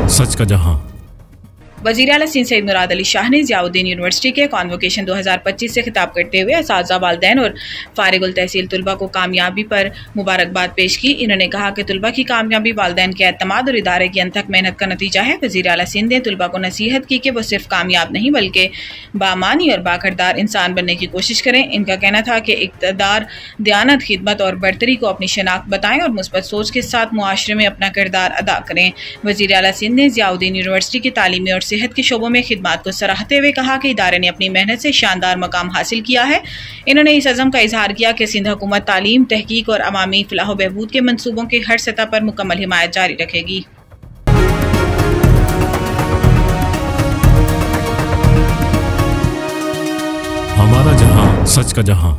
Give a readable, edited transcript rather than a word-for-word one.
सच का जहां। वज़ीर आला सिंध सैयद मुराद अली शाह ने ज़ियाउद्दीन यूनिवर्सिटी के कॉन्वोकेशन 2025 से खिताब करते हुए असातिज़ा, वालिदैन और फारिगुल तहसील तुलबा को कामयाबी पर मुबारकबाद पेश की। इन्होंने कहा कि तुलबा की कामयाबी वालिदैन के एतमाद और इदारे की अनथक मेहनत का नतीजा है। वज़ीर आला सिंध ने तुलबा को नसीहत की कि वो सिर्फ कामयाब नहीं बल्कि बामानी और बाकिरदार इंसान बनने की कोशिश करें। इनका कहना था कि इक़्तिदार दयानत, खिदमत और बरतरी को अपनी शनाख्त बताएं और मुस्बत सोच के साथ मुआशरे में अपना किरदार अदा करें। वज़ीर आला सिंध ने ज़ियाउद्दीन यूनिवर्सिटी की तालीमी और सेहत के शोबों में खिदमत को सराहते हुए कहा कि इदारे ने अपनी मेहनत से शानदार मकाम हासिल किया है। इन्होंने इस अज़म का इजहार किया कि सिंध हुकूमत तालीम, तहकीक और अवामी फलाह व बहबूद के मंसूबों की हर सतह पर मुकम्मल हिमायत जारी रखेगी। हमारा जहां, सच का जहां।